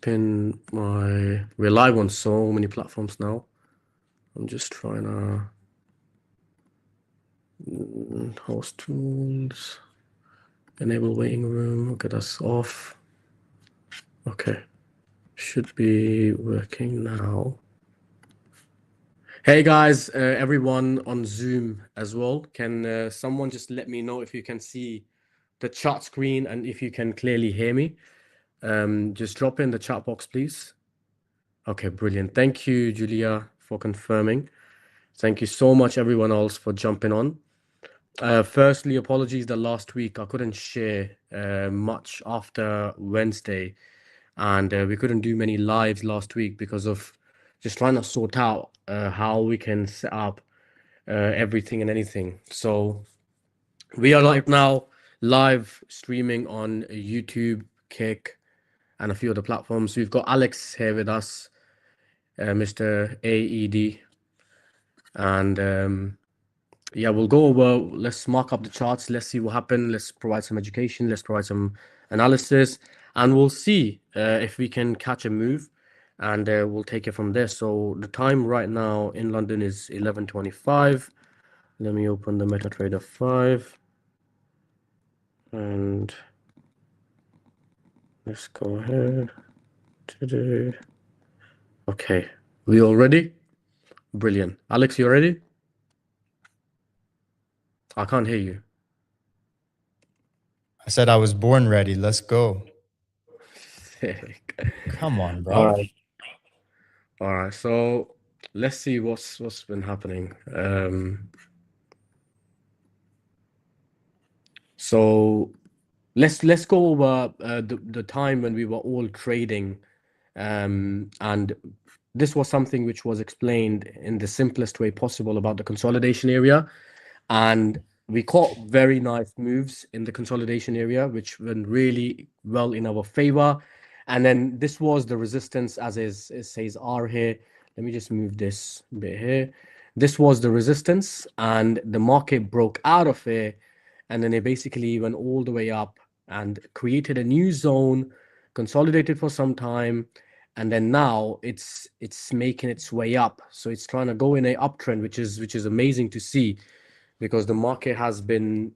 pin my... We're live on so many platforms now. I'm just trying to... host tools, enable waiting room. Okay, that's off. Okay, should be working now. Hey guys, everyone on Zoom as well. Can someone just let me know if you can see the chat screen and if you can clearly hear me? Just drop in the chat box, please. Okay, brilliant. Thank you, Julia, for confirming. Thank you so much, everyone else, for jumping on. Firstly, apologies that last week I couldn't share much after Wednesday, and we couldn't do many lives last week because of just trying to sort out how we can set up everything and anything. So we are right now live streaming on YouTube, Kick, and a few other platforms. We've got Alex here with us, Mr. AED, and yeah, we'll go over, let's mark up the charts, let's see what happened, let's provide some education, let's provide some analysis, and we'll see if we can catch a move, and we'll take it from there. So the time right now in London is 11:25. Let me open the MetaTrader 5, and let's go ahead today. Okay, we all ready? Brilliant. Alex, you ready? I can't hear you. I said I was born ready. Let's go. Sick. Come on, bro. All right. So let's see what's been happening. So let's go over the time when we were all trading, and this was something which was explained in the simplest way possible about the consolidation area, and we caught very nice moves in the consolidation area, which went really well in our favor. And then this was the resistance, as it says R here. Let me just move this bit here. This was the resistance, and the market broke out of it, and then it basically went all the way up and created a new zone, consolidated for some time, and then now it's making its way up. So it's trying to go in a uptrend, which is amazing to see, because the market has been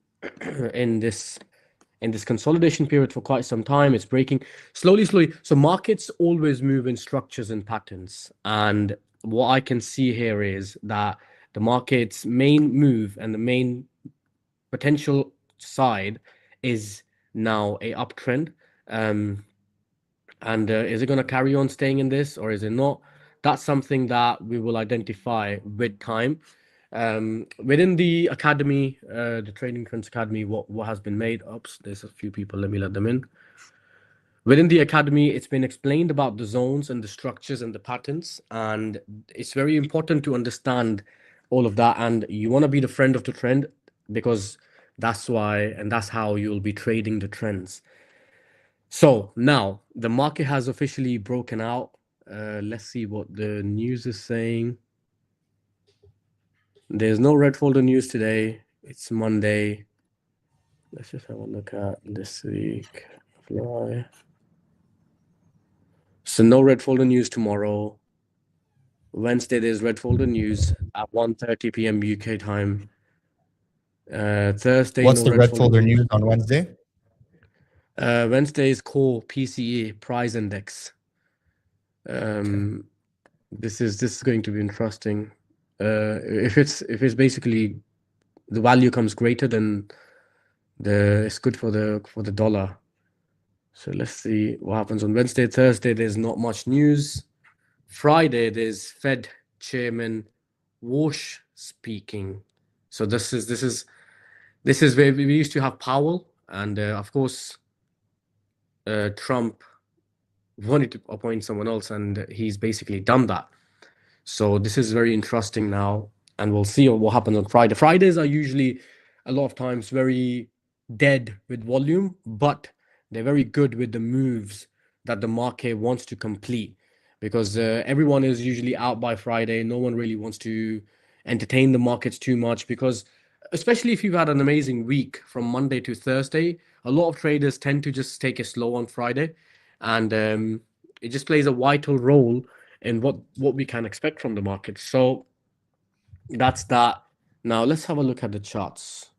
in this consolidation period for quite some time. It's breaking slowly. So markets always move in structures and patterns. And what I can see here is that the market's main move and the main potential side is now a uptrend. And is it going to carry on staying in this, or is it not? That's something that we will identify with time. Within the academy, the Trading Trends Academy, what has been made. Oops, there's a few people. Let me let them in. Within the academy, it's been explained about the zones and the structures and the patterns, and it's very important to understand all of that. And you want to be the friend of the trend, because that's why, and that's how you'll be trading the trends. So now the market has officially broken out. Let's see what the news is saying. There's no red folder news today. It's Monday. Let's just have a look at this week. Fly. So no red folder news tomorrow. Wednesday, there's red folder news at 1:30 p.m. UK time. Thursday, What's no the red folder news on Wednesday? Wednesday is core PCE price index. Okay. This is going to be interesting. If it's basically the value comes greater than it's good for the dollar. So let's see what happens on Wednesday. Thursday, there's not much news. Friday, there's Fed Chairman Walsh speaking. So this is where we used to have Powell, and of course Trump wanted to appoint someone else, and he's basically done that. So this is very interesting now, and we'll see what happens on Friday. Fridays are usually a lot of times very dead with volume, but they're very good with the moves that the market wants to complete, because everyone is usually out by Friday. No one really wants to entertain the markets too much, because especially if you've had an amazing week from Monday to Thursday, a lot of traders tend to just take it slow on Friday, and it just plays a vital role in what we can expect from the market. So that's that. Now let's have a look at the charts.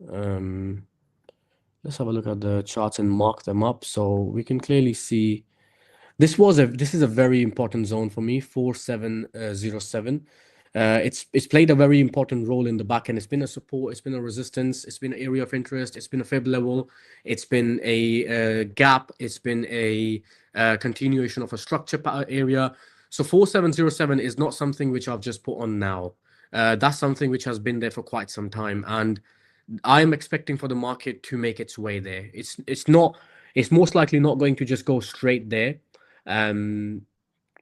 Let's have a look at the charts and mark them up so we can clearly see this is a very important zone for me, 4707. It's played a very important role in the back end. It's been a support, it's been a resistance, it's been an area of interest, it's been a fib level, it's been a gap, it's been a continuation of a structure area. So 4707 is not something which I've just put on now. That's something which has been there for quite some time, and I'm expecting for the market to make its way there. It's most likely not going to just go straight there,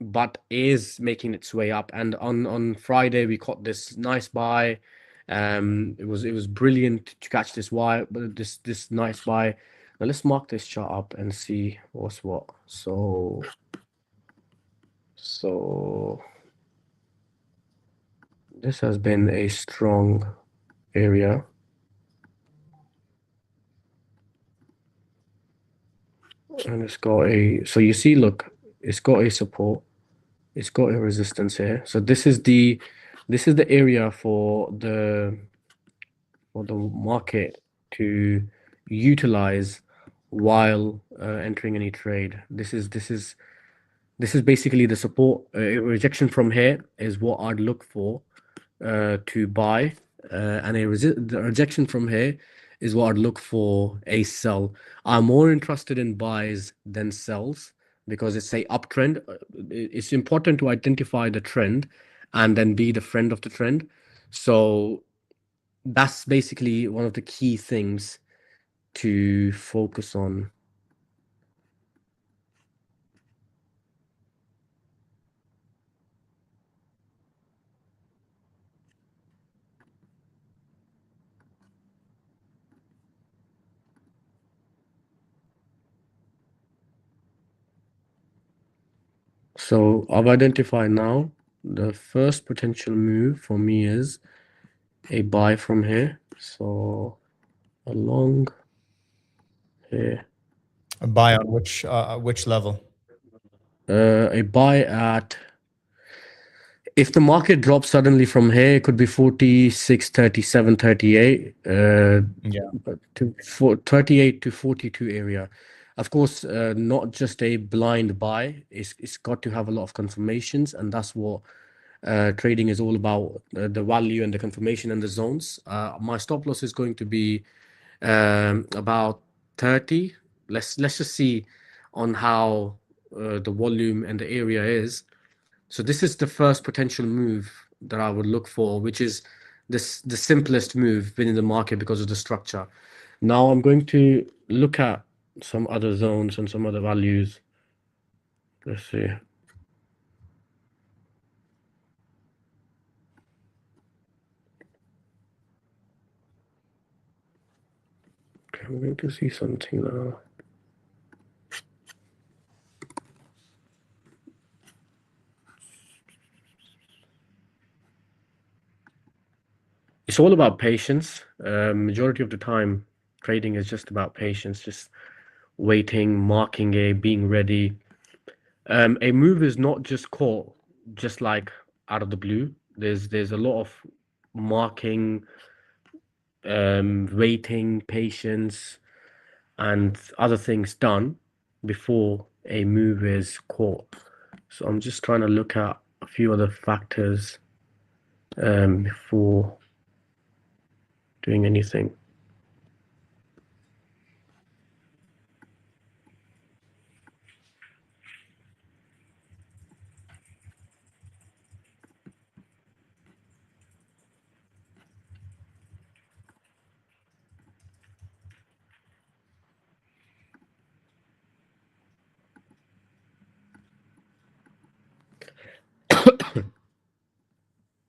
but is making its way up. And on Friday we caught this nice buy. It was brilliant to catch this this nice buy. Now let's mark this chart up and see what's what. So this has been a strong area. And it's got so you see, look, it's got a support, it's got a resistance here. So this is the area for the market to utilize while entering any trade. This is basically the support. Rejection from here is what I'd look for to buy, and the rejection from here is what I'd look for a sell. I'm more interested in buys than sells because it's a uptrend. It's important to identify the trend and then be the friend of the trend. So that's basically one of the key things to focus on. So I've identified now the first potential move for me is a buy from here. So a long here. A buy on which level? A buy at, if the market drops suddenly from here, it could be 46, 37, 38, Yeah. to 38 to 42 area. Of course, not just a blind buy. It's got to have a lot of confirmations, and that's what trading is all about, the value and the confirmation and the zones. My stop loss is going to be about 30. Let's just see on how the volume and the area is. So this is the first potential move that I would look for, which is the simplest move within the market because of the structure. Now I'm going to look at some other zones and some other values. Let's see. Okay, I'm going to see something now. It's all about patience. Majority of the time, trading is just about patience, just waiting, marking being ready. A move is not just caught just like out of the blue. There's a lot of marking, waiting, patience, and other things done before a move is caught. So I'm just trying to look at a few other factors before doing anything.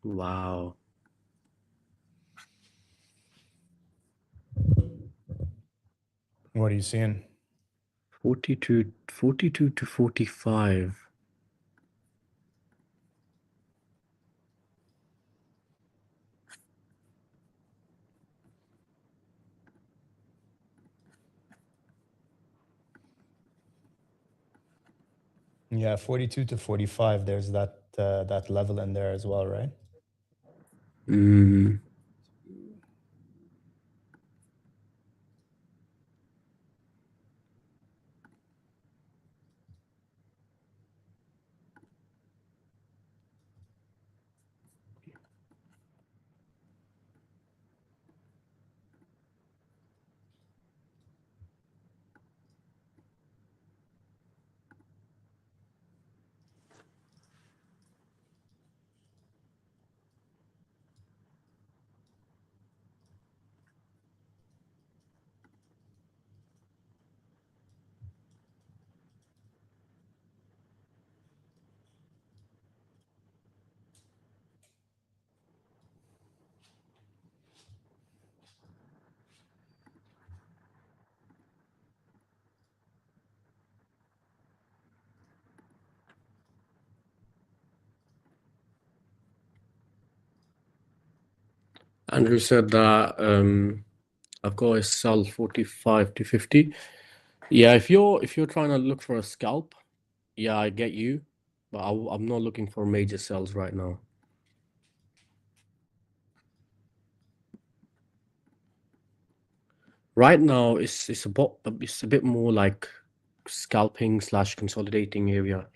Wow. What are you seeing? 42 to 45. Yeah, 42 to 45. There's that level in there as well, right? Mm. Andrew said that I've got a sell 45 to 50. Yeah, if you're trying to look for a scalp, yeah, I get you, but I'm not looking for major sells right now. Right now, it's a bit more like scalping / consolidating area.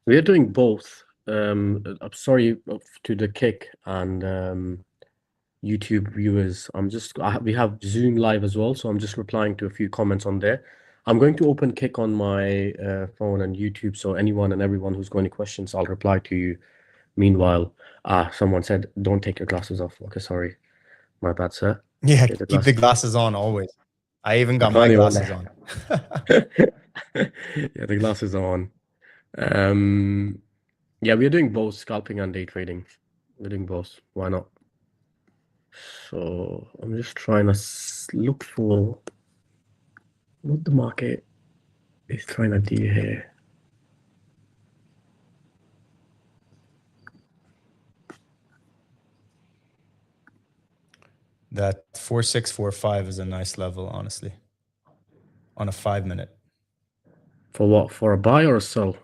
We are doing both. I'm sorry to the Kick and YouTube viewers. We have Zoom live as well, so I'm just replying to a few comments on there. I'm going to open Kick on my phone and YouTube, so anyone and everyone who's got any questions, I'll reply to you. Meanwhile, someone said, "Don't take your glasses off." Okay, sorry, my bad, sir. Yeah, Take the keep the glasses. glasses on always. I even got I my can't even glasses on. Yeah, the glasses are on. Yeah, we're doing both scalping and day trading. We're doing both. Why not? So I'm just trying to look for what the market is trying to do here. That 4645 is a nice level, honestly, on a 5-minute. For what? For a buy or a sell?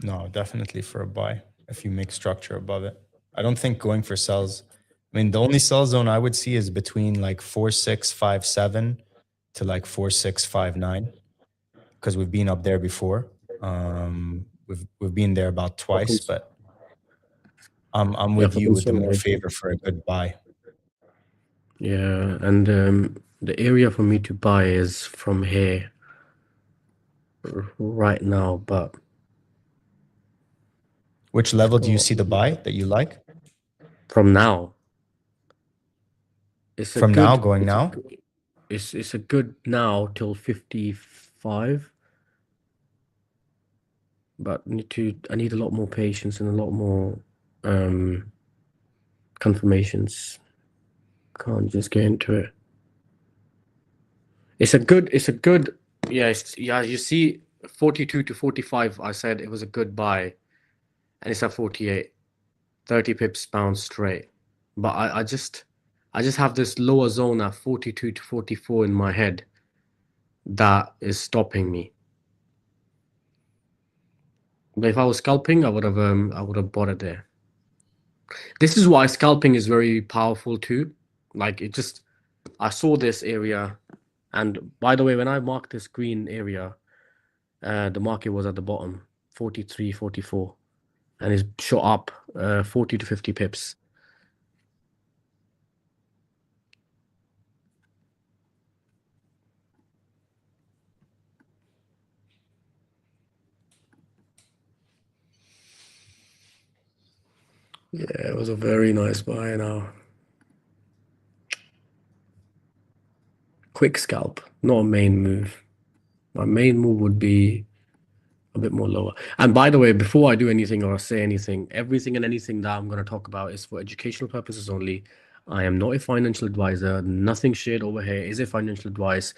No, definitely for a buy if you make structure above it. I don't think going for sells. I mean, the only sell zone I would see is between like 4657 to like 4659 because we've been up there before. We've been there about twice, but I'm with for you with the more consolidation. favor for a good buy. Yeah, and the area for me to buy is from here right now, but Which level do you see the buy that you like? from now, it's a From now, good going now? it's a good now till 55, but I need a lot more patience and a lot more confirmations. Can't just get into it. It's a good yeah, you see 42 to 45, I said it was a good buy, and it's at 48. 30 pips bounce straight. But I just have this lower zone at 42 to 44 in my head that is stopping me. But if I was scalping, I would have bought it there. This is why scalping is very powerful too. Like I saw this area, and by the way, when I marked this green area, the market was at the bottom, 43, 44, and it's shot up 40 to 50 pips. Yeah, it was a very nice buy now. Quick scalp, not a main move. My main move would be a bit more lower. And by the way, before I do anything or say anything, everything and anything that I'm going to talk about is for educational purposes only. I am not a financial advisor. Nothing shared over here is a financial advice.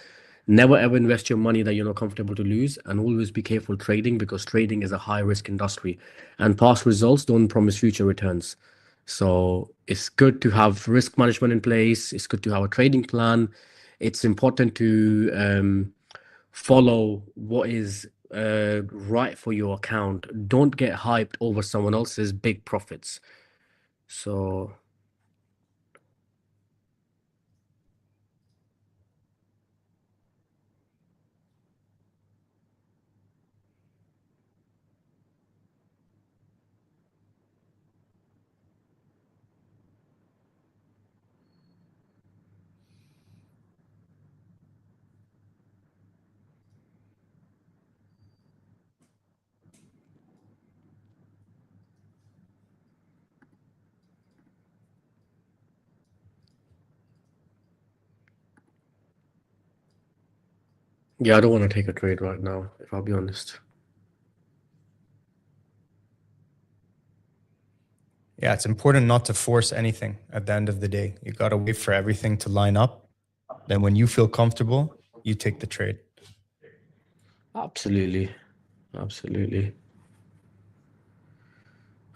Never ever invest your money that you're not comfortable to lose, and always be careful trading, because trading is a high risk industry and past results don't promise future returns. So it's good to have risk management in place. It's good to have a trading plan. It's important to follow what is right for your account. Don't get hyped over someone else's big profits. So yeah, I don't want to take a trade right now, if I'll be honest. Yeah, it's important not to force anything at the end of the day. You got to wait for everything to line up. Then when you feel comfortable, you take the trade. Absolutely. Absolutely.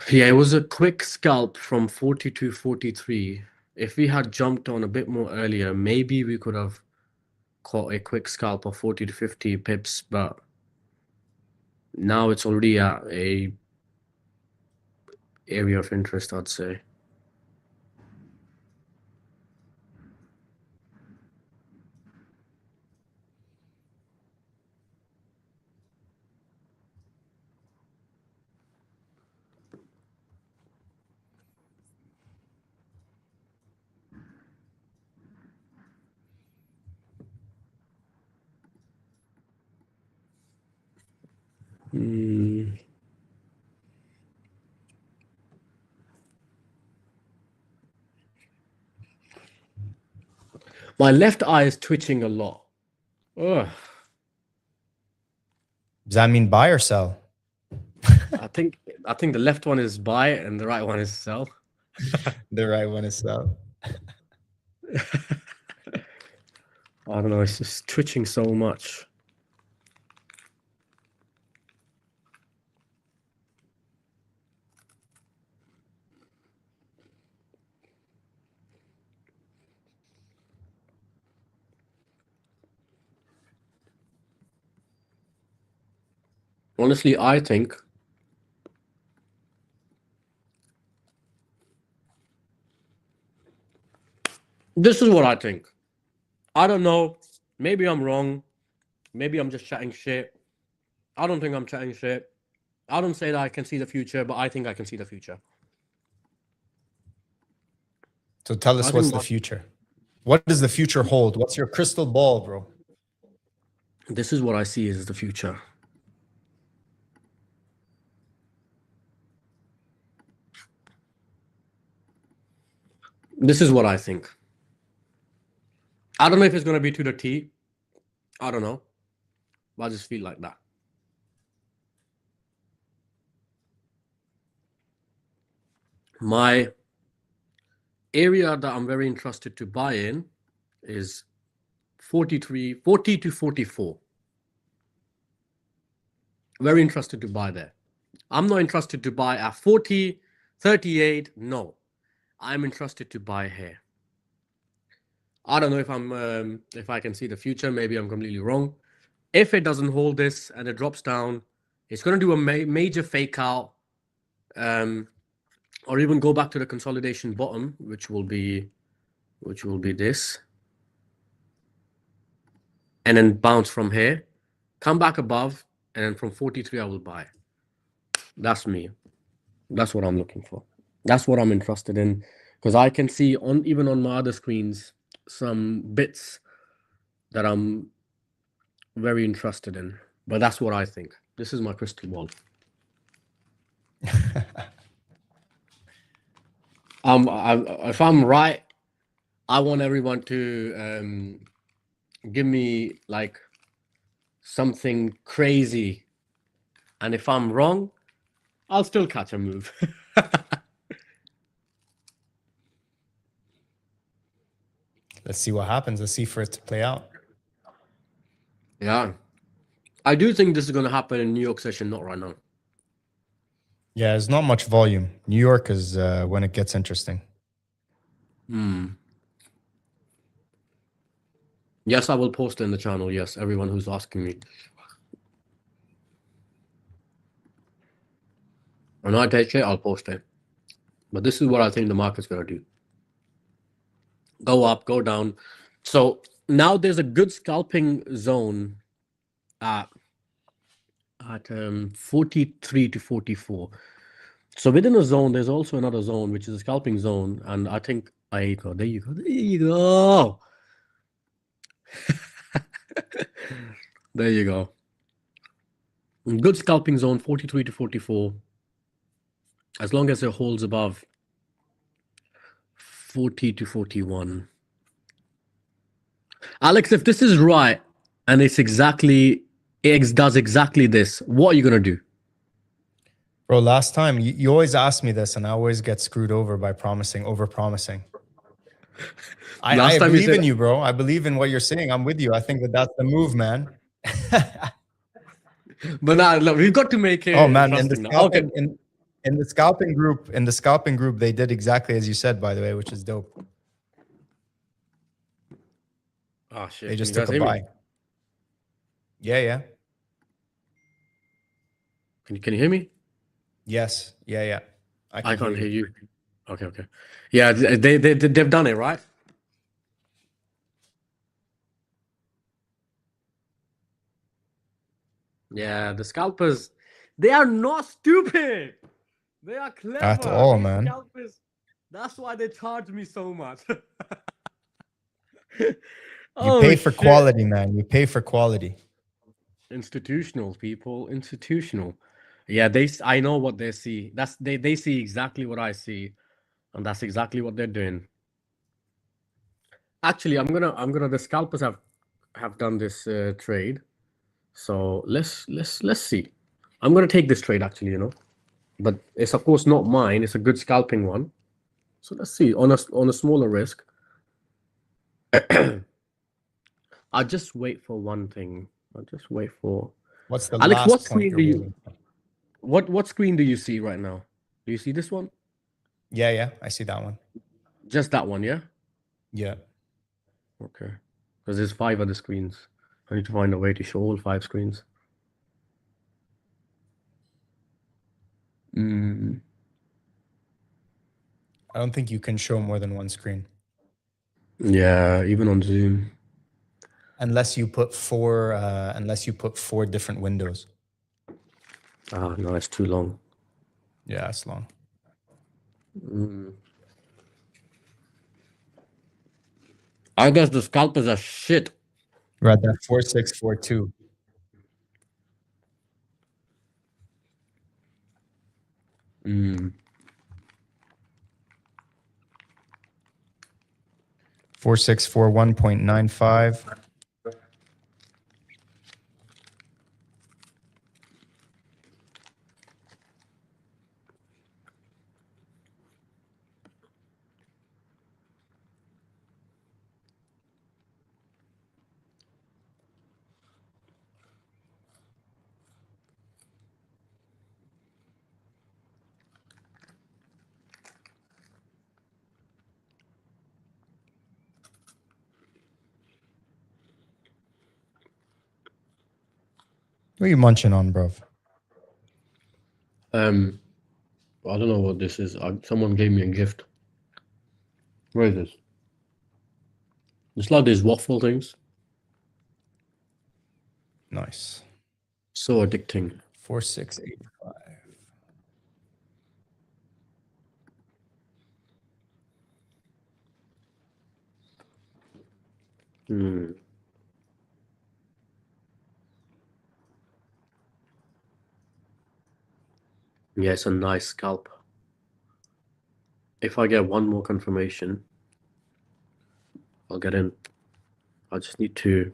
Yeah, it was a quick scalp from 40 to 43. If we had jumped on a bit more earlier, maybe we could have caught a quick scalp of 40 to 50 pips, but now it's already at a area of interest, I'd say. Hmm. My left eye is twitching a lot. Ugh. Does that mean buy or sell? I think the left one is buy and the right one is sell. The right one is sell. I don't know, it's just twitching so much. Honestly, I think this is what I think. I don't know. Maybe I'm wrong. Maybe I'm just chatting shit. I don't think I'm chatting shit. I don't say that I can see the future, but I think I can see the future. So tell I us think what's the future. What does the future hold? What's your crystal ball, bro? this is what I see as the future. This is what I think. I don't know if it's going to be to the T. I don't know. But I just feel like that. My area that I'm very interested to buy in is 40 to 44. Very interested to buy there. I'm not interested to buy at 40, 38. No, I'm interested to buy here. I don't know if I can see the future. Maybe I'm completely wrong. If it doesn't hold this and it drops down, it's going to do a major fake out, or even go back to the consolidation bottom, which will be this, and then bounce from here, come back above, and then from 43 I will buy. That's me. That's what I'm looking for. That's what I'm interested in, because I can see even on my other screens some bits that I'm very interested in. But that's what I think. This is my crystal ball. If I'm right, I want everyone to give me like something crazy And if I'm wrong, I'll still catch a move. Let's see what happens. Let's see for it to play out. Yeah. I do think this is going to happen in New York session, not right now. Yeah, there's not much volume. New York is when it gets interesting. Yes, I will post it in the channel. Yes, everyone who's asking me. When I take it, I'll post it. But this is what I think the market's going to do. Go up, go down. So now there's a good scalping zone at 43 to 44. So within a zone, there's also another zone, which is a scalping zone. And I think there you go. There you go. There you go. Good scalping zone, 43 to 44. As long as it holds above 40 to 41. Alex, if this is right and it's exactly, it does exactly this, what are you going to do? Bro, last time you always ask me this and I always get screwed over by over promising. I believe in you, bro. I believe in what you're saying. I'm with you. I think that's the move, man. But now, look, we've got to make it. Oh man, in the scalping group, they did exactly as you said, by the way, which is dope. Oh shit! They just took a buy. Yeah. Can you hear me? Yes. Yeah. I can't hear you. Okay. Yeah, they've done it, right? Yeah, the scalpers, they are not stupid. They are clever. At all, These man. Scalpers, that's why they charge me so much. You pay for quality, man. You pay for quality. Institutional people, institutional. Yeah, I know what they see. They see exactly what I see, and that's exactly what they're doing. Actually, the scalpers have done this trade. So let's see. I'm gonna take this trade actually, but it's of course not mine. It's a good scalping one. So let's see on a smaller risk. I'll just wait for one thing. I'll just wait for. What's the Alex? last What point screen you're do you? waiting for? What screen do you see right now? Do you see this one? Yeah. I see that one. Just that one, yeah. Yeah. Okay. Because there's 5 other screens. I need to find a way to show all 5 screens. I don't think you can show more than one screen. Yeah, even on Zoom. Unless you put 4 different windows. Ah, no, it's too long. Yeah, it's long. I guess the scalpers are shit. We're at that 4642. Mm. 4641.95. What are you munching on, bro? I don't know what this is. Someone gave me a gift. Where is this? It's like these waffle things. Nice. So addicting. 4685. Yeah, it's a nice scalp. If I get one more confirmation, I'll get in. I just need to.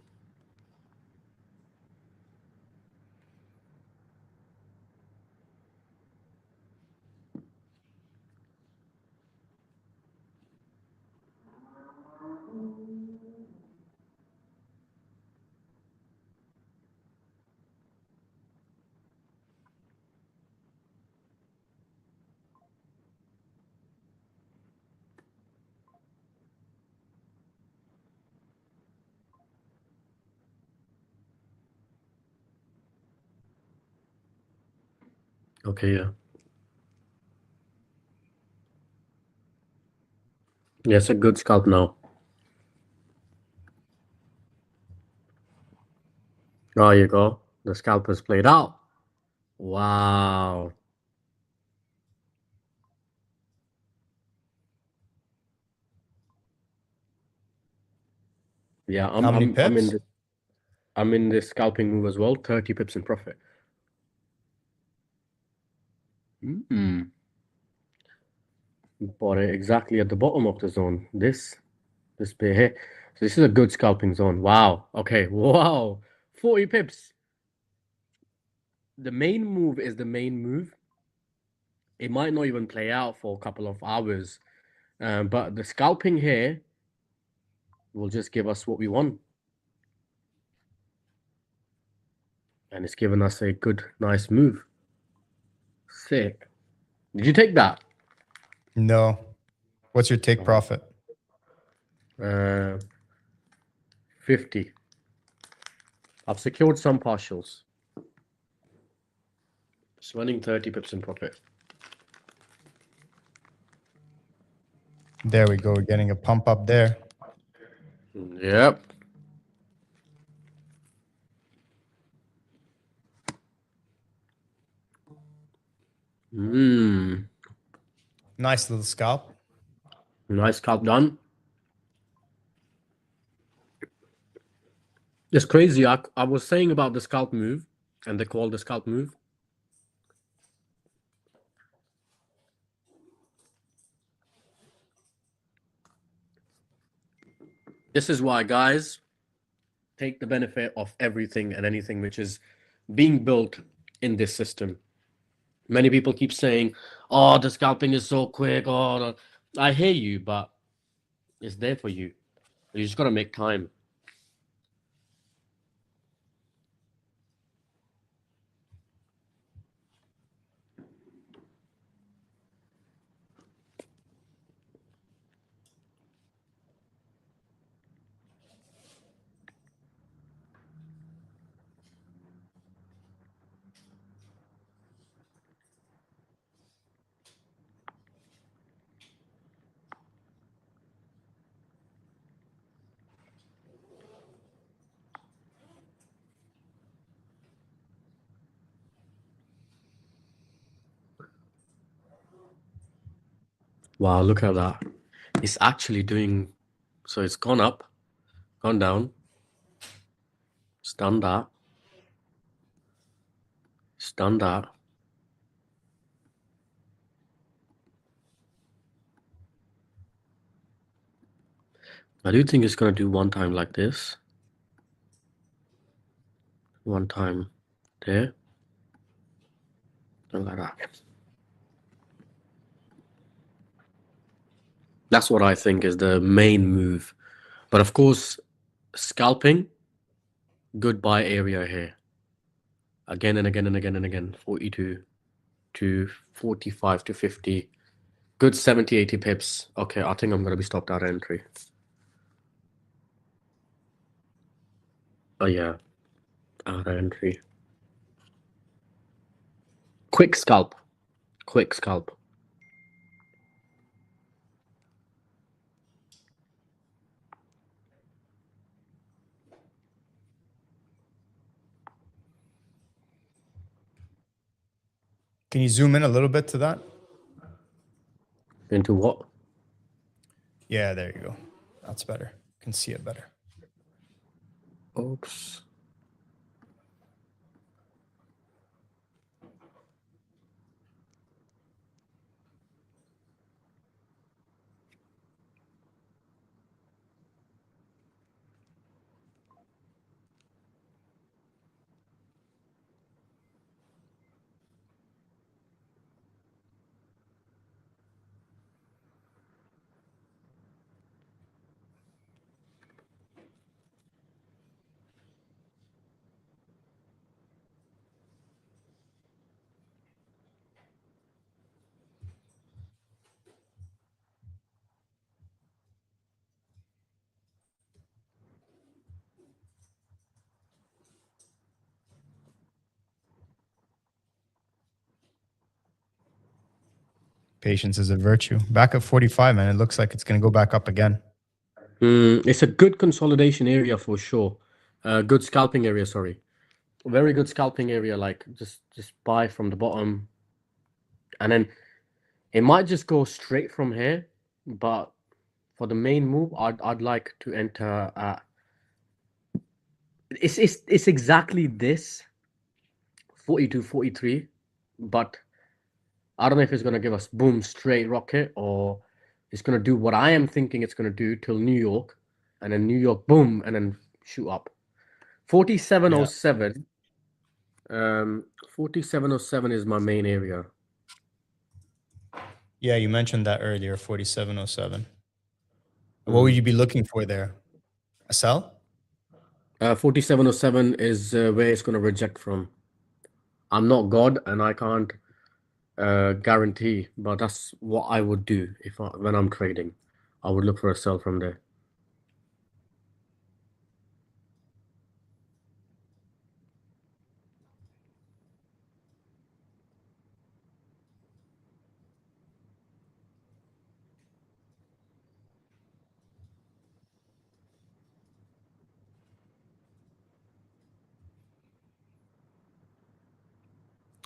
Okay, yeah. Yeah, it's a good scalp now. There you go. The scalp is played out. Wow. Yeah, How many I'm in pips? the I'm in this scalping move as well. 30 pips in profit. Mm. Bought it exactly at the bottom of the zone. This bit here. So this is a good scalping zone. Wow. Okay. Wow. 40 pips. The main move is the main move. It might not even play out for a couple of hours. But the scalping here will just give us what we want. And it's given us a good, nice move. Sick. Did you take that? No. What's your take profit? 50. I've secured some partials. Just running 30 pips in profit. There we go. We're getting a pump up there. Yep. Nice little scalp. Nice scalp done. It's crazy. I was saying about the scalp move, and they call the scalp move. This is why, guys, take the benefit of everything and anything which is being built in this system. Many people keep saying, "Oh, the scalping is so quick." Oh, I hear you, but it's there for you. You just gotta make time. Wow, look at that. It's actually doing so. It's gone up, gone down, it's done that, it's done that. I do think it's gonna do one time like this, one time there, and like that. That's what I think is the main move. But of course, scalping, good buy area here. Again and again and again and again. 42 to 45 to 50. Good 70, 80 pips. Okay, I think I'm going to be stopped at entry. Oh, yeah. Out entry. Quick scalp. Quick scalp. Can you zoom in a little bit to that? Into what? Yeah, there you go. That's better. Can see it better. Oops. Patience is a virtue. Back at 45, man. It looks like it's going to go back up again. It's a good consolidation area for sure. Good scalping area, sorry. Very good scalping area, like just buy from the bottom. And then it might just go straight from here, but for the main move, I'd like to enter at it's exactly this 42, 43, but I don't know if it's gonna give us boom straight rocket or it's gonna do what I am thinking it's gonna do till New York, and then New York boom and then shoot up. 4707. 4707 is my main area. Yeah, you mentioned that earlier, 4707. What would you be looking for there? A sell? 4707 is where it's gonna reject from. I'm not God and I can't guarantee, but that's what I would do when I'm trading. I would look for a sell from there.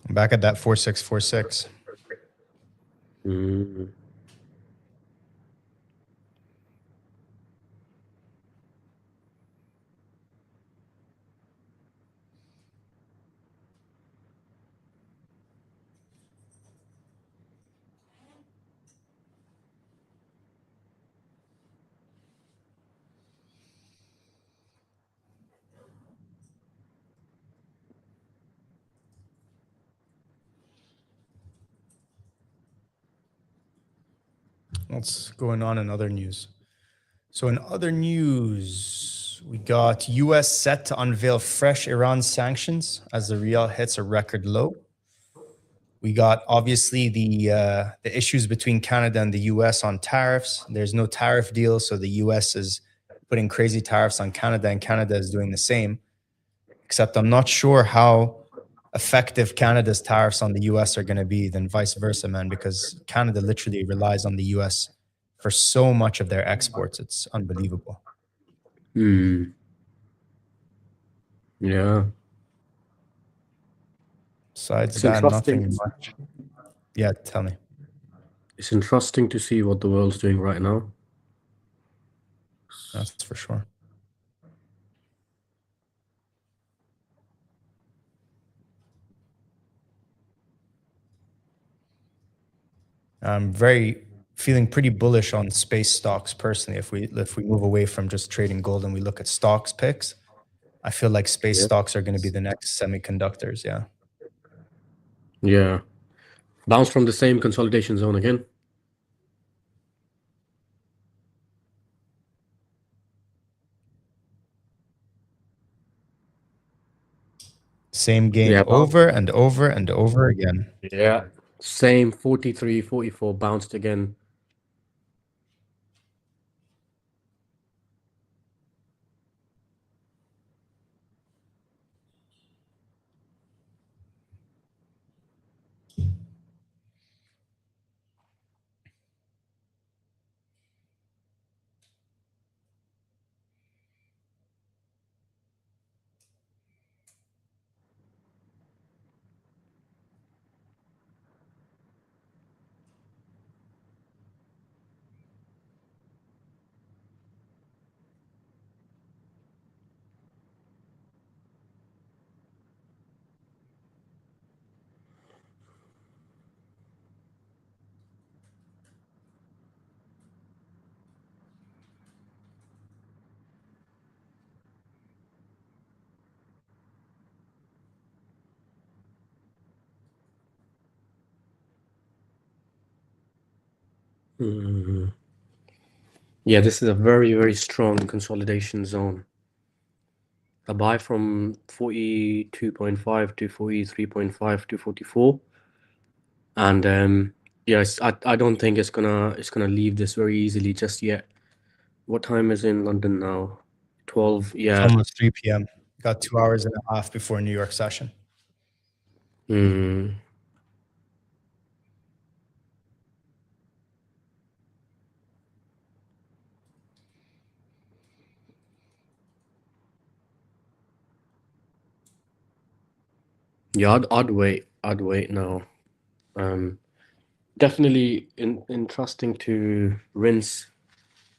Back at that 4646. What's going on in other news? So in other news, we got US set to unveil fresh Iran sanctions as the rial hits a record low. We got obviously the issues between Canada and the US on tariffs. There's no tariff deal, so the US is putting crazy tariffs on Canada, and Canada is doing the same. Except I'm not sure how effective Canada's tariffs on the US are going to be than vice versa, man, because Canada literally relies on the US for so much of their exports. It's unbelievable. Yeah. Besides that, nothing much. Yeah, tell me. It's interesting to see what the world's doing right now. That's for sure. I'm feeling pretty bullish on space stocks personally. If we move away from just trading gold and we look at stocks picks, I feel like space stocks are going to be the next semiconductors. Yeah. Yeah. Bounce from the same consolidation zone again. Same game over and over and over again. Yeah. Same 43, 44 bounced again. Yeah, this is a very, very strong consolidation zone. A buy from 42.5 to 43.5 to 44. And yes, I don't think it's gonna leave this very easily just yet. What time is in London now? 12. Yeah. It's almost 3 p.m. Got 2 hours and a half before New York session. Yeah, I'd wait. I'd wait now. Definitely interesting to rinse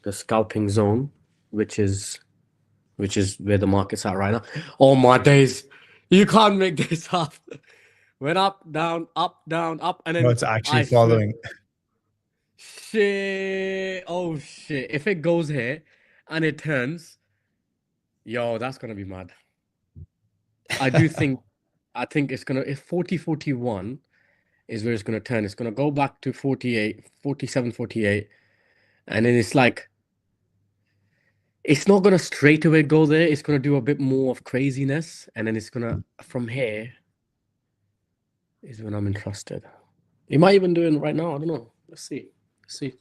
the scalping zone, which is where the market's at right now. Oh my days, you can't make this up. Went up, down, and No, then it's actually I swear, following. shit. Oh shit! If it goes here and it turns, yo, that's gonna be mad. I do think, it's gonna if 40-41 is where it's gonna turn. It's gonna go back to 48, 47, 48, and then it's like it's not gonna straight away go there. It's gonna do a bit more of craziness, and then it's gonna from here is when I'm interested. It might even do it right now. I don't know. Let's see. Let's see.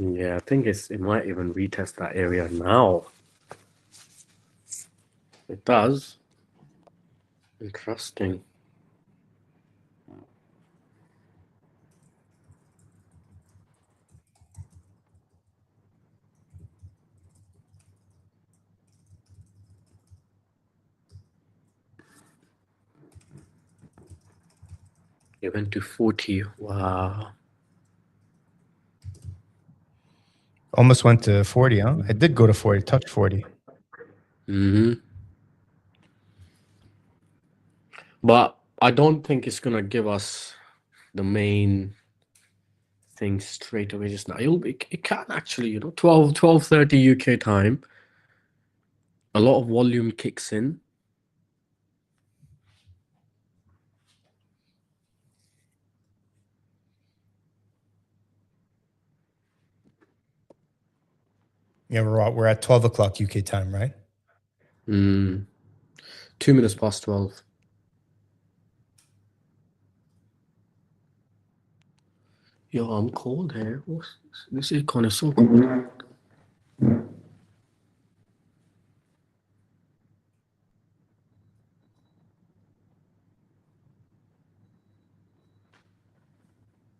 Yeah, I think it might even retest that area now. It does. Interesting. It went to 40. Wow. Almost went to 40, huh? It did go to 40, touch 40. Mm-hmm. But I don't think it's gonna give us the main thing straight away just now. It can actually, 12:30 UK time. A lot of volume kicks in. Yeah, we're at 12 o'clock UK time, right? 2 minutes past 12. Yo, I'm cold here. This is kind of so cold.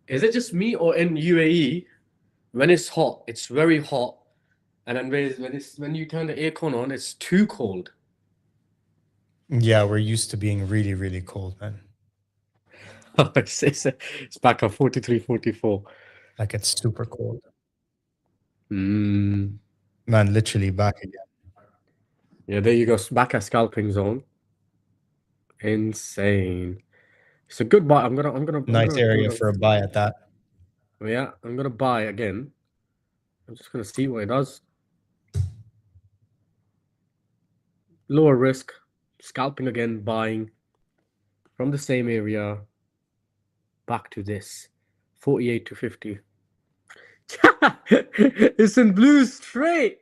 Is it just me, or in UAE, when it's hot, it's very hot, and then when you turn the aircon on, it's too cold. Yeah, we're used to being really, really cold, man. It's back at 43, 44. Like it's super cold. Mm. Man, literally back again. Yeah, there you go. Back at scalping zone. Insane. It's a good buy. I'm Nice gonna go area to, for a buy at that. yeah, I'm gonna buy again. I'm just gonna see what it does. Lower risk, scalping again, buying from the same area back to this 48 to 50. It's in blue straight.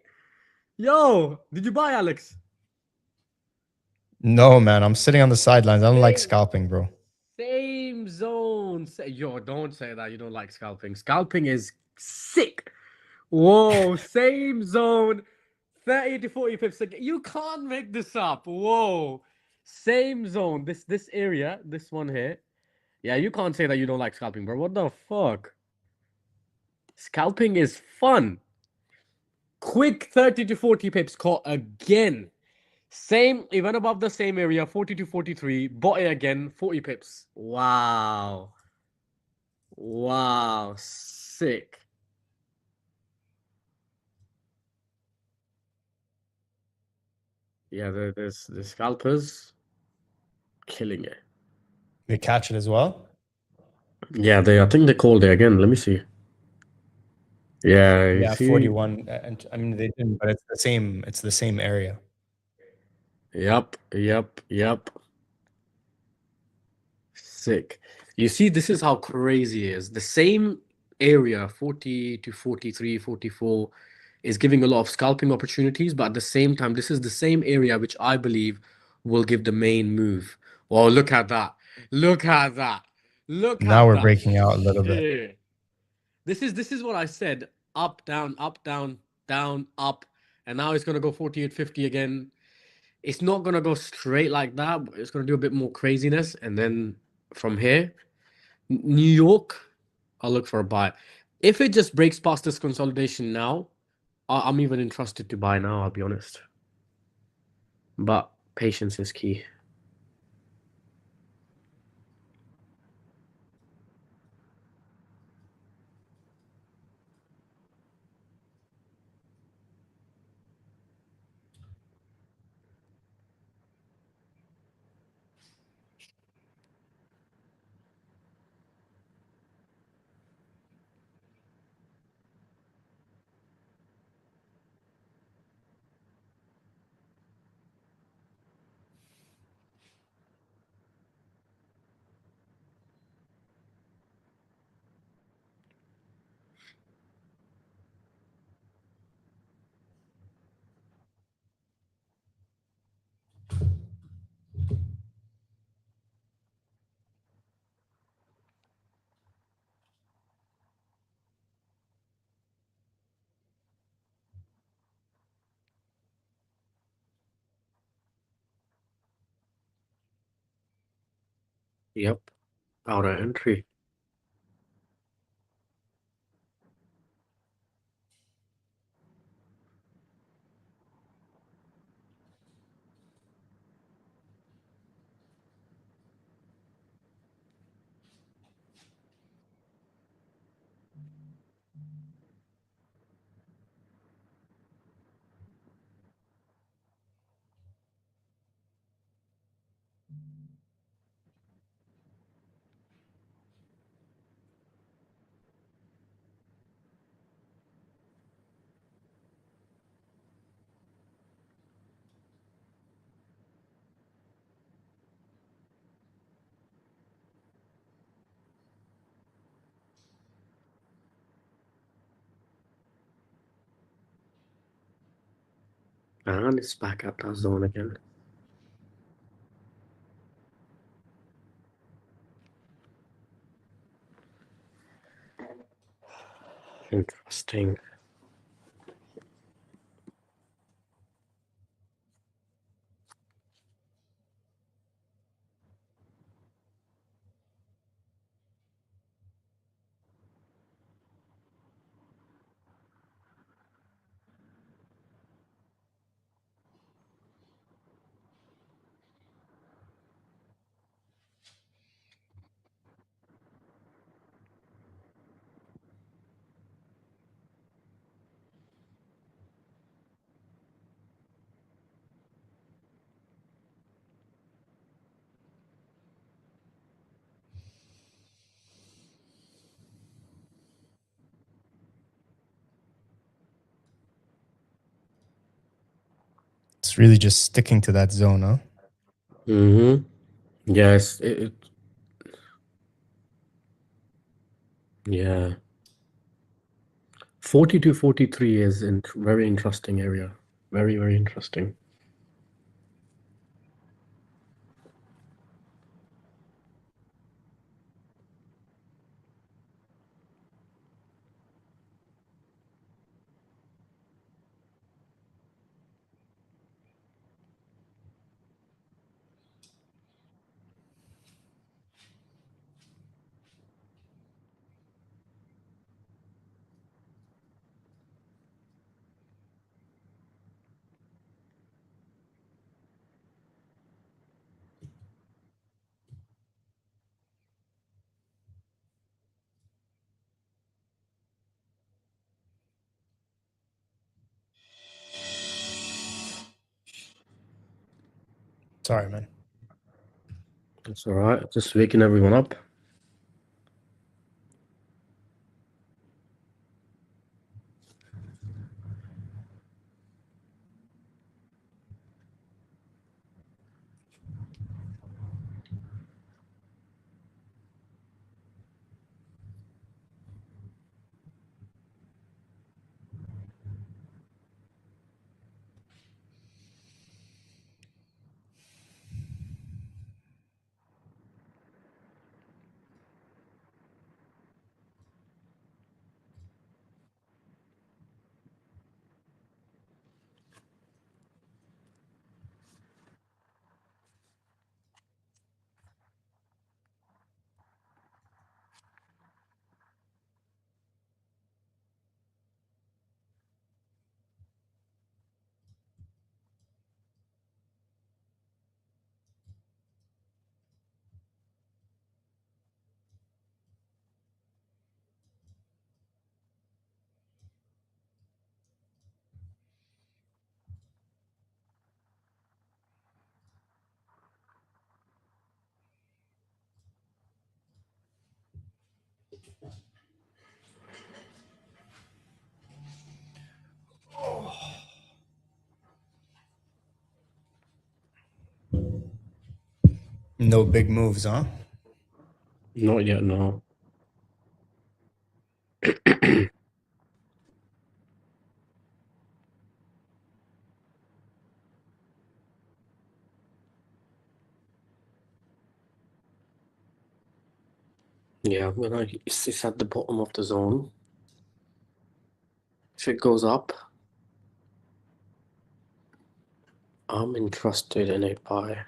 Yo, did you buy, Alex? No, man, I'm sitting on the sidelines. I don't like Same, scalping, bro. same zone. Yo, don't say that you don't like scalping. Scalping is sick. Whoa, same zone. 30 to 40 pips again. You can't make this up. Whoa. Same zone. This area, this one here. Yeah, you can't say that you don't like scalping, bro. What the fuck? Scalping is fun. Quick 30 to 40 pips caught again. Same, even above the same area, 40 to 43. Bought it again, 40 pips. Wow. Wow. Sick. Yeah, there's the scalpers killing it. They catch it as well. Yeah, I think they called it again. Let me see. Yeah, you Yeah, see? 41. And I mean, they didn't, but it's the same. It's the same area. Yep. Sick. You see, this is how crazy it is. The same area, 40 to 43, 44. is giving a lot of scalping opportunities, but at the same time, this is the same area which I believe will give the main move. Oh, look at that. Look at that. Look Now at we're that breaking out a little bit. shit. This is what I said. Up, down, down, up. And now it's gonna go 48.50 again. It's not gonna go straight like that, but it's gonna do a bit more craziness. And then from here, New York, I'll look for a buy. If it just breaks past this consolidation now, I'm even interested to buy now, I'll be honest. But patience is key. Yep. Outer entry. And it's back at that zone again. Interesting. It's really just sticking to that zone, huh? Mm-hmm. Yes, yeah. 40 to 43 is in very interesting area. Very, very interesting. Sorry, man. That's all right. Just waking everyone up. No big moves, huh? Not yet, no. Yeah, it's at the bottom of the zone. If it goes up, I'm interested in a buy.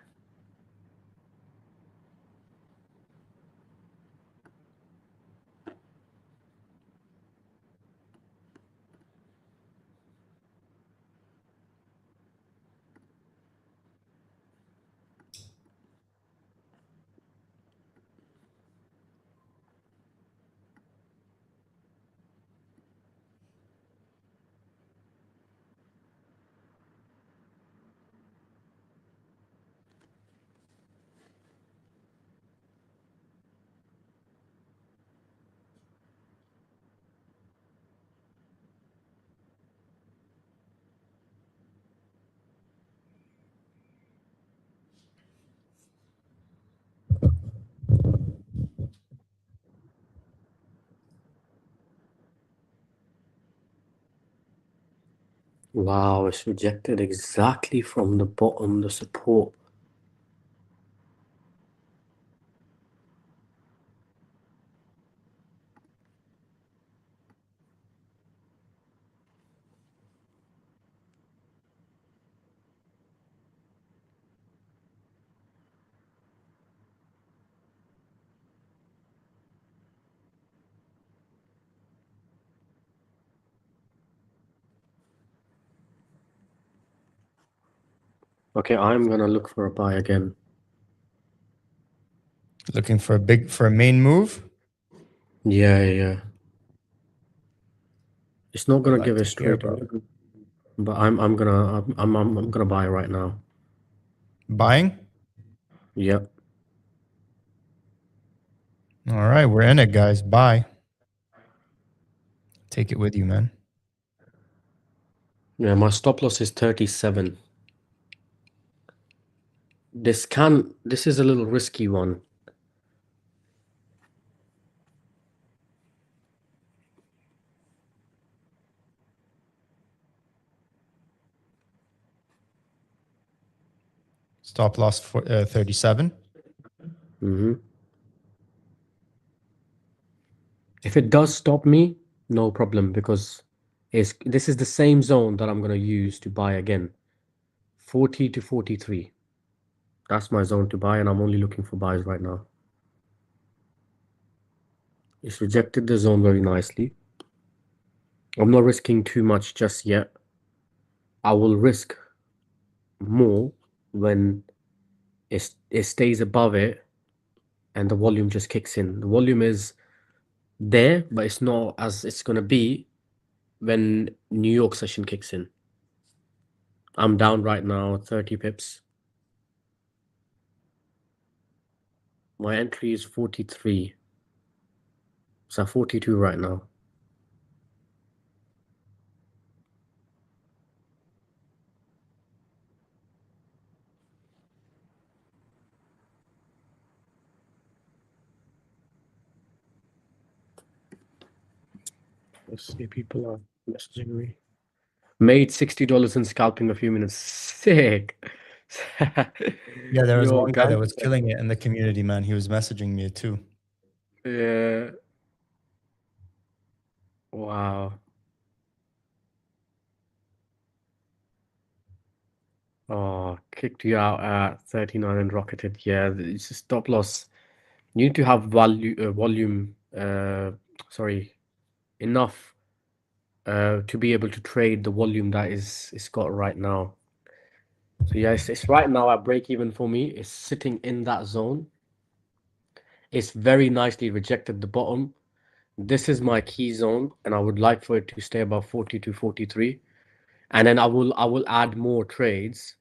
Wow, it's rejected exactly from the bottom, the support. Okay, I'm gonna look for a buy again. Looking for a main move. Yeah. It's not gonna Like give to a hear, straight, bro. but I'm gonna buy right now. Buying. Yep. All right, we're in it, guys. Buy. Take it with you, man. Yeah, my stop loss is 37. This is a little risky one. Stop loss for 37. Mm-hmm. If it does stop me, no problem, because this is the same zone that I'm gonna use to buy again. 40 to 43. That's my zone to buy, and I'm only looking for buys right now. It's rejected the zone very nicely. I'm not risking too much just yet. I will risk more when it stays above it and the volume just kicks in. The volume is there, but it's not as it's gonna be when New York session kicks in. I'm down right now, 30 pips. My entry is 43. So 42 right now. Let's see, people are messaging me. Made $60 in scalping a few minutes. Sick. Yeah, there was Yo, one guy guys. that was killing it in the community, man. He was messaging me too. Yeah. Wow. Oh, kicked you out at 39 and rocketed. Yeah, it's a stop loss. You need to have volume, sorry, enough to be able to trade the volume that it's got right now. So yeah, it's right now at break even for me. It's sitting in that zone. It's very nicely rejected the bottom. This is my key zone, and I would like for it to stay above 40 to 43. And then I will add more trades.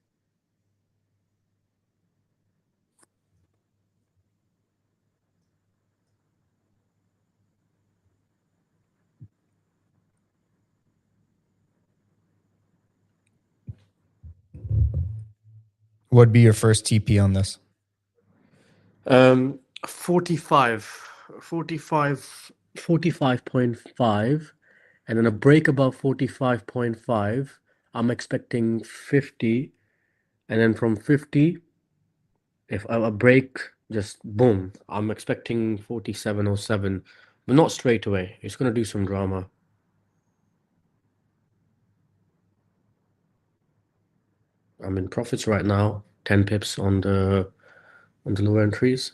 What'd be your first TP on this? 45, 45.5, and then a break above 45.5. I'm expecting 50, and then from 50, if a break, just boom, I'm expecting 47.07, but not straight away. It's gonna do some drama. I'm in profits right now, 10 pips on the lower entries.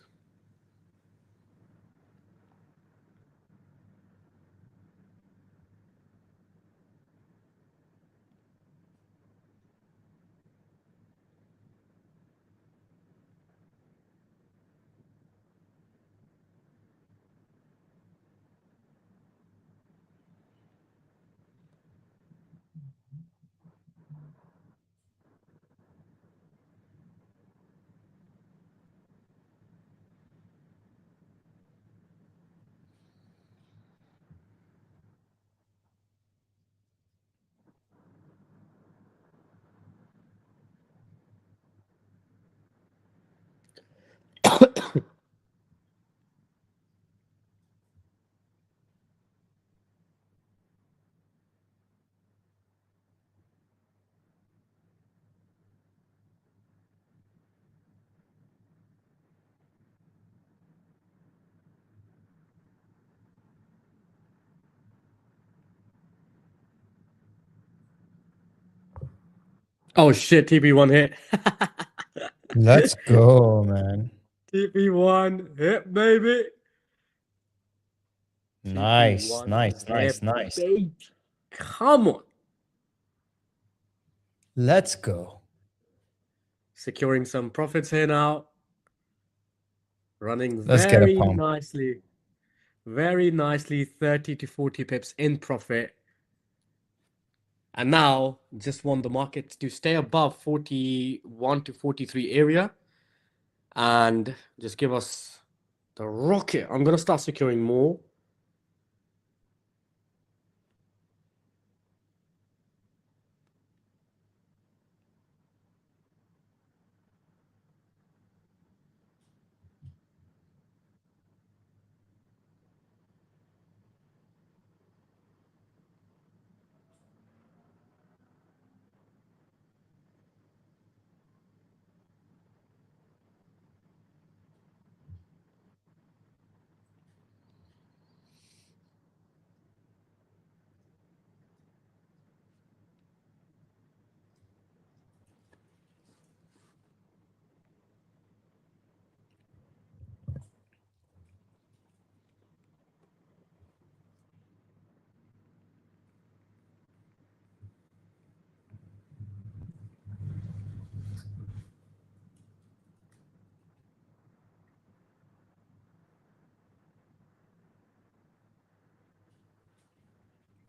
Oh shit, TP1 hit. Let's go, man. TP1 hit, baby. Nice, TP1 nice, nice, hit, nice. baby. Come on. Let's go. Securing some profits here now. Running Let's get a very pump. nicely. Very nicely, 30 to 40 pips in profit. And now just want the market to stay above 41 to 43 area and just give us the rocket. I'm gonna start securing more.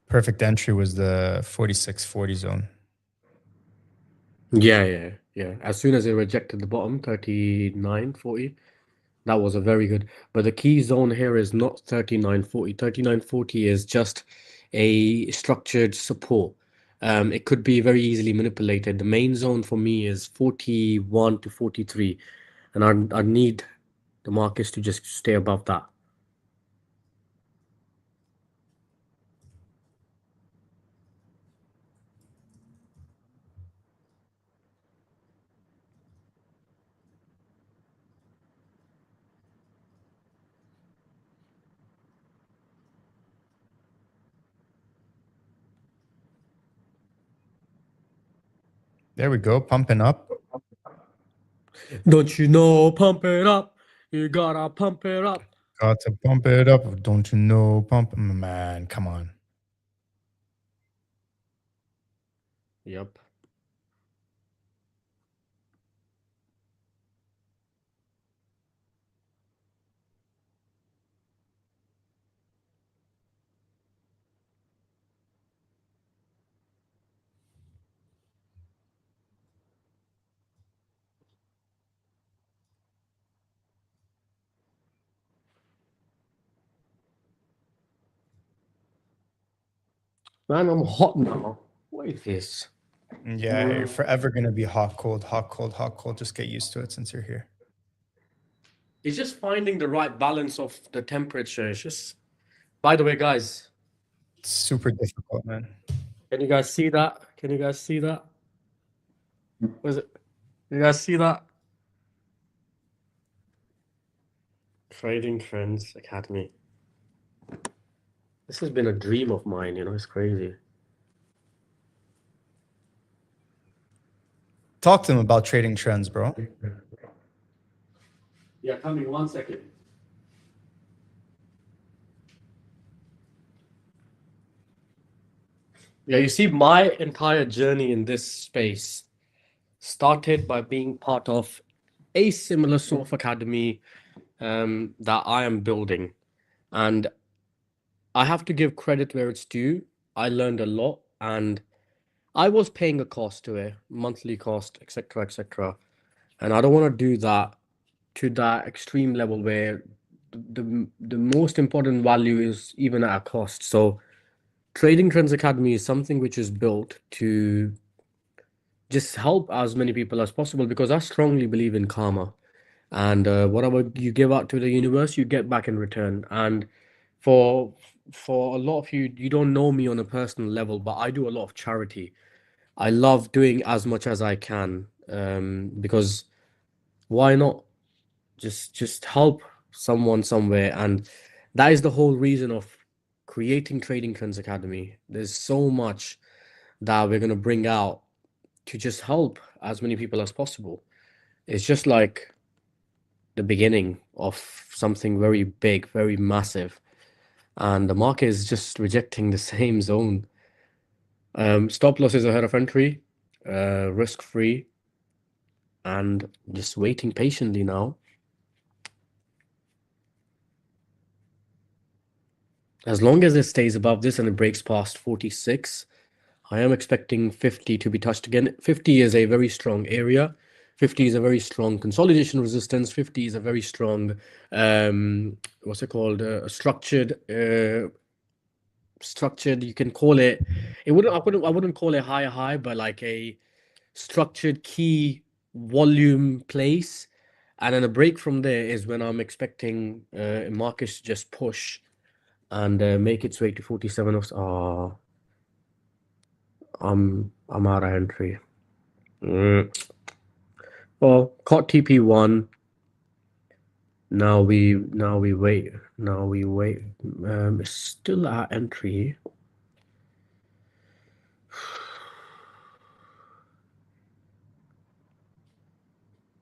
Perfect entry was the 46.40 zone. Yeah. As soon as it rejected the bottom, 39.40, that was a very good. But the key zone here is not 39.40. 39.40 is just a structured support. It could be very easily manipulated. The main zone for me is 41 to 43, and I need the markets to just stay above that. There we go, pumping up. Don't you know, pump it up. You gotta pump it up. Got to pump it up. Don't you know? Pump, man, come on. Yep. Man, I'm hot now. What is this? Yeah, you're forever gonna be hot, cold, hot, cold, hot, cold. Just get used to it since you're here. It's just finding the right balance of the temperature. It's just, by the way, guys, It's super difficult, man. can you guys see that? Can you guys see that? Was it? You guys see that? Trading Trends Academy. This has been a dream of mine, you know, it's crazy. Talk to them about trading trends, bro. Yeah, coming 1 second. Yeah, you see, my entire journey in this space started by being part of a similar sort of academy that I am building. And I have to give credit where it's due. I learned a lot and I was paying a cost to it, monthly cost, etc., etc. And I don't want to do that to that extreme level where the most important value is even at a cost. So Trading Trends Academy is something which is built to just help as many people as possible because I strongly believe in karma. And whatever you give out to the universe, you get back in return. And for for a lot of you, you don't know me on a personal level, but I do a lot of charity. I love doing as much as I can because why not just help someone somewhere? And that is the whole reason of creating Trading Trends Academy. There's so much that we're going to bring out to just help as many people as possible. It's just like the beginning of something very big, very massive, and the market is just rejecting the same zone. Stop losses ahead of entry, risk free, and just waiting patiently now. As long as it stays above this and it breaks past 46, I am expecting 50 to be touched again. 50 is a very strong area. 50 is a very strong consolidation resistance. 50 is a very strong, what's it called? Structured. You can call it. I wouldn't call it high, but like a structured key volume place. And then a break from there is when I'm expecting markets to just push and make its way to 47 of. I'm out of entry. Well, caught TP1. Now we wait. Now we wait. It's still at entry.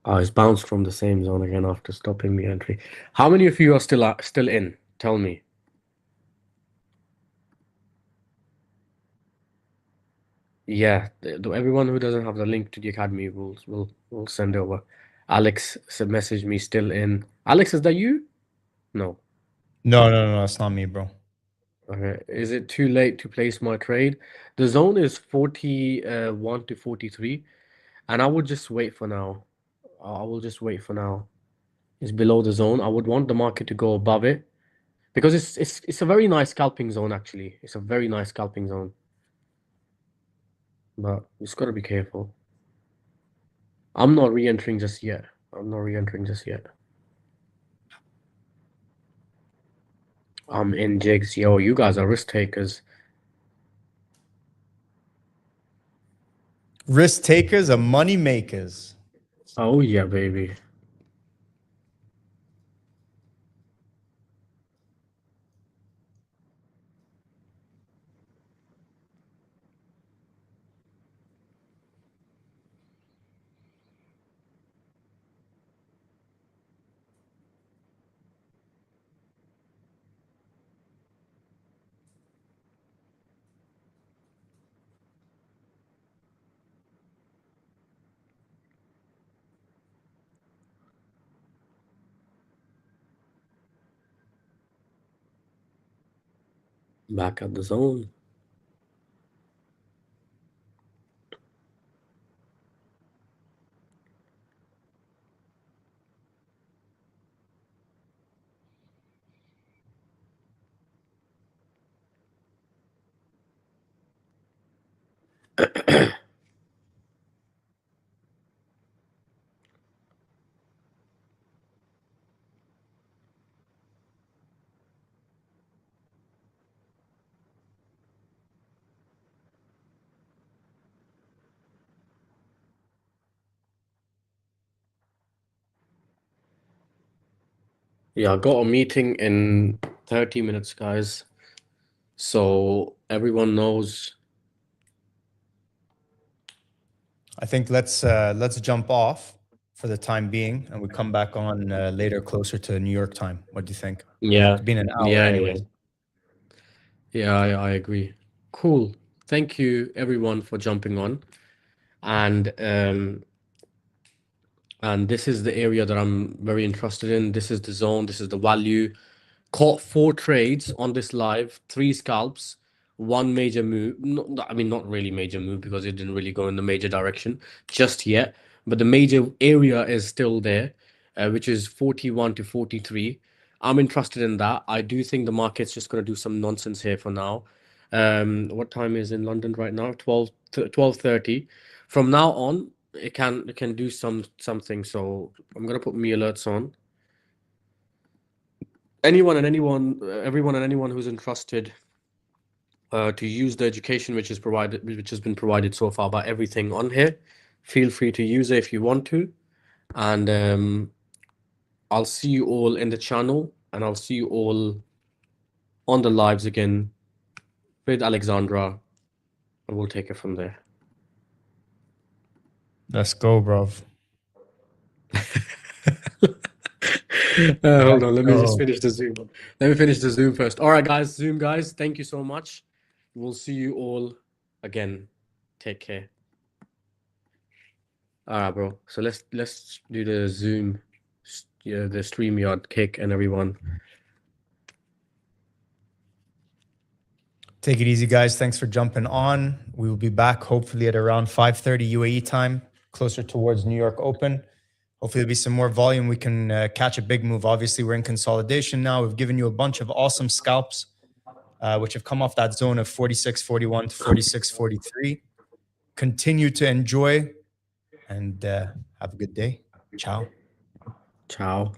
Oh, it's bounced from the same zone again after stopping the entry. How many of you are still in? Tell me. Yeah, everyone who doesn't have the link to the academy will send over. Alex said message me still in. Alex, is that you? No. No, it's not me, bro. Okay. Is it too late to place my trade? The zone is 41 to 43, and I would just wait for now. I will just wait for now. It's below the zone. I would want the market to go above it because it's a very nice scalping zone actually. It's a very nice scalping zone. But you just gotta be careful. I'm not re-entering just yet. I'm not re-entering just yet. I'm in jigs. Yo, you guys are risk takers. Risk takers are money makers. Oh yeah, baby. Back at the zone. Yeah, I got a meeting in 30 minutes, guys. So everyone knows. I think let's jump off for the time being, and we come back on later, closer to New York time. What do you think? Yeah, It's been an hour, yeah, anyways. yeah, I agree. Cool. Thank you everyone for jumping on. And this is the area that I'm very interested in. This is the zone, this is the value. Caught 4 trades on this live, 3 scalps, 1 major move. I mean, not really major move because it didn't really go in the major direction just yet. But the major area is still there, which is 41 to 43. I'm interested in that. I do think the market's just going to do some nonsense here for now. What time is in London right now? 12:30. From now on, it can do something. So I'm gonna put me alerts on. Everyone and anyone who's entrusted to use the education which has been provided so far by everything on here, feel free to use it if you want to. And I'll see you all in the channel, and I'll see you all on the lives again with Alexandra, and we'll take it from there. Let's go, bro. Hold on, let me just go. finish the Zoom. Let me finish the Zoom first. All right, guys, Zoom guys, thank you so much. We'll see you all again. Take care. All right, bro. So let's do the Zoom, the StreamYard kick and everyone. Take it easy, guys. Thanks for jumping on. We will be back hopefully at around 5:30 UAE time, closer towards New York Open. Hopefully there'll be some more volume. We can catch a big move. Obviously, we're in consolidation now. We've given you a bunch of awesome scalps, which have come off that zone of 46.41 to 46.43. Continue to enjoy and have a good day. Ciao. Ciao.